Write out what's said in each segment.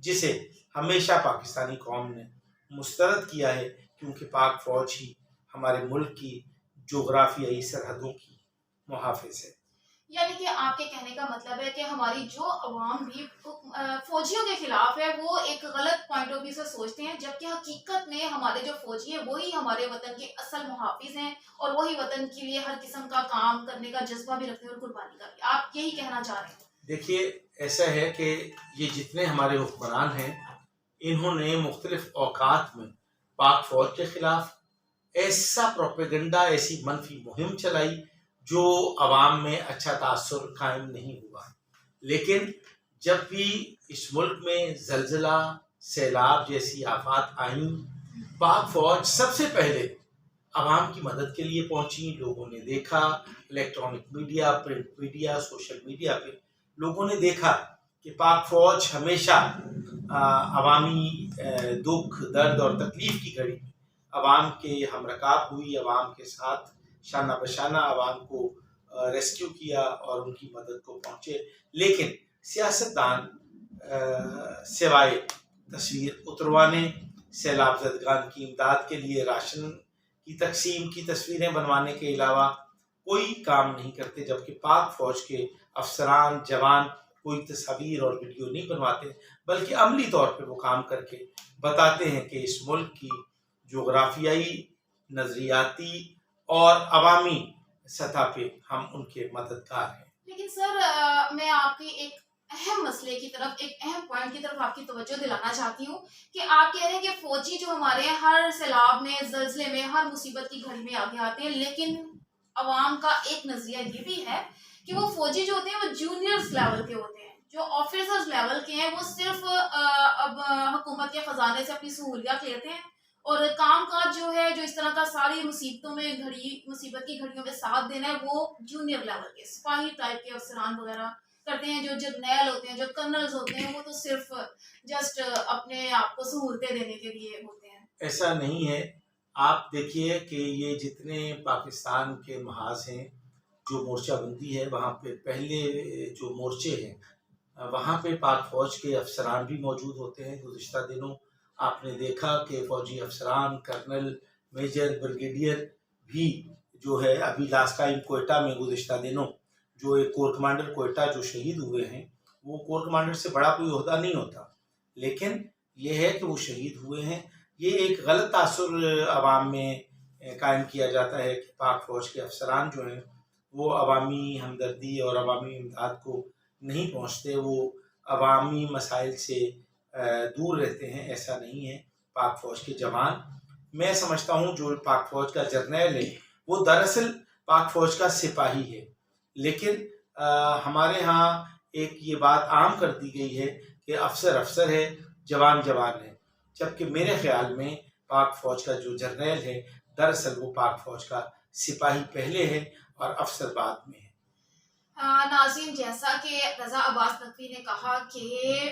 جسے ہمیشہ پاکستانی قوم نے مسترد کیا ہے، کیونکہ پاک فوج ہی ہمارے ملک کی جغرافیائی سرحدوں کی محافظ ہے۔ یعنی کہ آپ کے کہنے کا مطلب ہے کہ ہماری جو عوام بھی فوجیوں کے خلاف ہے وہ ایک غلط پوائنٹ آف ویو سے سوچتے ہیں، جبکہ حقیقت میں ہمارے جو فوجی ہیں وہی ہمارے وطن کے اصل محافظ ہیں، اور وہی وطن کے لیے ہر قسم کا کام کرنے کا جذبہ بھی رکھتے ہیں اور قربانی کا بھی۔ آپ یہی کہنا چاہ رہے ہیں؟ دیکھیے، ایسا ہے کہ یہ جتنے ہمارے حکمران ہیں انہوں نے مختلف اوقات میں پاک فوج کے خلاف ایسا پروپیگنڈا، ایسی منفی مہم چلائی جو عوام میں اچھا تاثر قائم نہیں ہوا، لیکن جب بھی اس ملک میں زلزلہ، سیلاب جیسی آفات آئیں، پاک فوج سب سے پہلے عوام کی مدد کے لیے پہنچی۔ لوگوں نے دیکھا، electronic media, print media, social media پہ لوگوں نے دیکھا کہ پاک فوج ہمیشہ عوامی دکھ، درد اور تکلیف کی گھڑی میں عوام کے ہم رکاب ہوئی، عوام کے ساتھ شانہ بشانہ عوام کو ریسکیو کیا اور ان کی مدد کو پہنچے۔ لیکن سیاستدان سوائے تصویر اتروانے، سیلاب زدگان کی امداد کے لیے راشن کی تقسیم کی تصویریں بنوانے کے علاوہ کوئی کام نہیں کرتے، جبکہ پاک فوج کے افسران، جوان کوئی تصاویر اور ویڈیو نہیں بنواتے، بلکہ عملی طور پہ وہ کام کر کے بتاتے ہیں کہ اس ملک کی جغرافیائی، نظریاتی اور عوامی سطح پہ ہم ان کے مددگار ہیں۔ لیکن سر، میں آپ کی ایک اہم مسئلے کی طرف، ایک اہم پوائنٹ کی طرف آپ کی توجہ دلانا چاہتی ہوں کہ آپ کہہ رہے ہیں کہ فوجی جو ہمارے ہر سیلاب میں، زلزلے میں، ہر مصیبت کی گھڑی میں آگے آتے ہیں، لیکن عوام کا ایک نظریہ یہ بھی ہے کہ وہ فوجی جو ہوتے ہیں وہ جونیئرز لیول کے ہوتے ہیں، جو آفیسرز لیول کے ہیں وہ صرف اب حکومت کے خزانے سے اپنی سہولیات لیتے ہیں، اور کام کاج جو ہے، جو اس طرح کا ساری مصیبتوں میں مصیبت کی گھڑیوں میں ساتھ دینا ہے، وہ جونیئر لیول کے سپاہی ٹائپ کے افسران وغیرہ کرتے ہیں۔ جو جرنیل ہوتے ہیں، جو کرنلز ہوتے ہیں، وہ تو صرف جسٹ اپنے آپ کو سہولتیں دینے کے لیے ہوتے ہیں۔ ایسا نہیں ہے۔ آپ دیکھیے کہ یہ جتنے پاکستان کے محاذ ہیں، جو مورچہ بندی ہے، وہاں پہ پہلے جو مورچے ہیں وہاں پہ پاک فوج کے افسران بھی موجود ہوتے ہیں۔ گزشتہ دنوں آپ نے دیکھا کہ فوجی افسران، کرنل، میجر، بریگیڈیئر بھی جو ہے ابھی لاسٹ ٹائم کوئٹہ میں گزشتہ دنوں جو ایک کور کمانڈر کوئٹہ جو شہید ہوئے ہیں، وہ کور کمانڈر سے بڑا کوئی عہدہ نہیں ہوتا، لیکن یہ ہے کہ وہ شہید ہوئے ہیں۔ یہ ایک غلط تاثر عوام میں قائم کیا جاتا ہے کہ پاک فوج کے افسران جو ہیں وہ عوامی ہمدردی اور عوامی امداد کو نہیں پہنچتے، وہ عوامی مسائل سے دور رہتے ہیں۔ ایسا نہیں ہے۔ پاک فوج کے جوان، میں سمجھتا ہوں جو پاک فوج کا جرنیل ہے وہ دراصل پاک فوج کا سپاہی ہے، لیکن ہمارے ہاں ایک یہ بات عام کر دی گئی ہے کہ افسر افسر ہے، جوان جوان ہے، جبکہ میرے خیال میں پاک فوج کا جو جرنیل ہے دراصل وہ پاک فوج کا سپاہی پہلے ہے اور افسر بعد میں ہے۔ ناظرین، جیسا کہ رضا عباس نقوی نے کہا کہ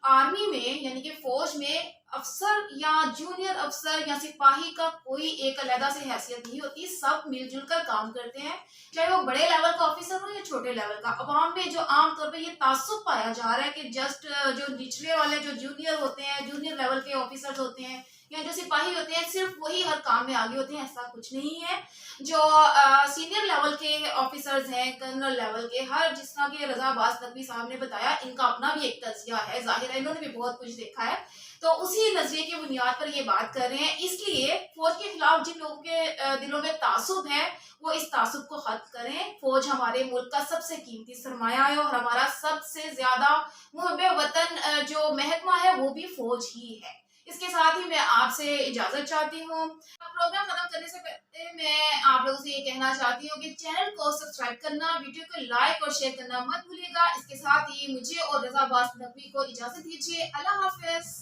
آرمی میں یعنی کہ فوج میں افسر یا جونیئر افسر یا سپاہی کا کوئی ایک علیحدہ سے حیثیت نہیں ہوتی، سب مل جل کر کام کرتے ہیں، چاہے وہ بڑے لیول کا آفیسر ہو یا چھوٹے لیول کا۔ عوام میں جو عام طور پہ یہ تعصب پایا جا رہا ہے کہ جسٹ جو نچلے والے جو جونیئر ہوتے ہیں، جونیئر لیول کے آفیسرز ہوتے ہیں یا جو سپاہی ہوتے ہیں، صرف وہی ہر کام میں آگے ہوتے ہیں، ایسا کچھ نہیں ہے۔ جو سینئر لیول کے آفیسرز ہیں، کرنل لیول کے، ہر جس طرح کے رضا عباس نقوی صاحب نے بتایا، ان کا اپنا بھی ایک تجزیہ ہے، ظاہر ہے انہوں نے بھی بہت کچھ دیکھا ہے، تو اسی نظریے کی بنیاد پر یہ بات کر رہے ہیں۔ اس لیے فوج کے خلاف جن لوگوں کے دلوں میں تعصب ہے وہ اس تعصب کو ختم کریں۔ فوج ہمارے ملک کا سب سے قیمتی سرمایہ ہے، اور ہمارا سب سے زیادہ محب وطن جو محکمہ ہے وہ بھی فوج ہی ہے۔ اس کے ساتھ ہی میں آپ سے اجازت چاہتی ہوں۔ پروگرام ختم کرنے سے پہلے میں آپ لوگوں سے یہ کہنا چاہتی ہوں کہ چینل کو سبسکرائب کرنا، ویڈیو کو لائک اور شیئر کرنا مت بھولیے گا۔ اس کے ساتھ ہی مجھے اور رضا عباس نقوی کو اجازت دیجیے۔ اللہ حافظ۔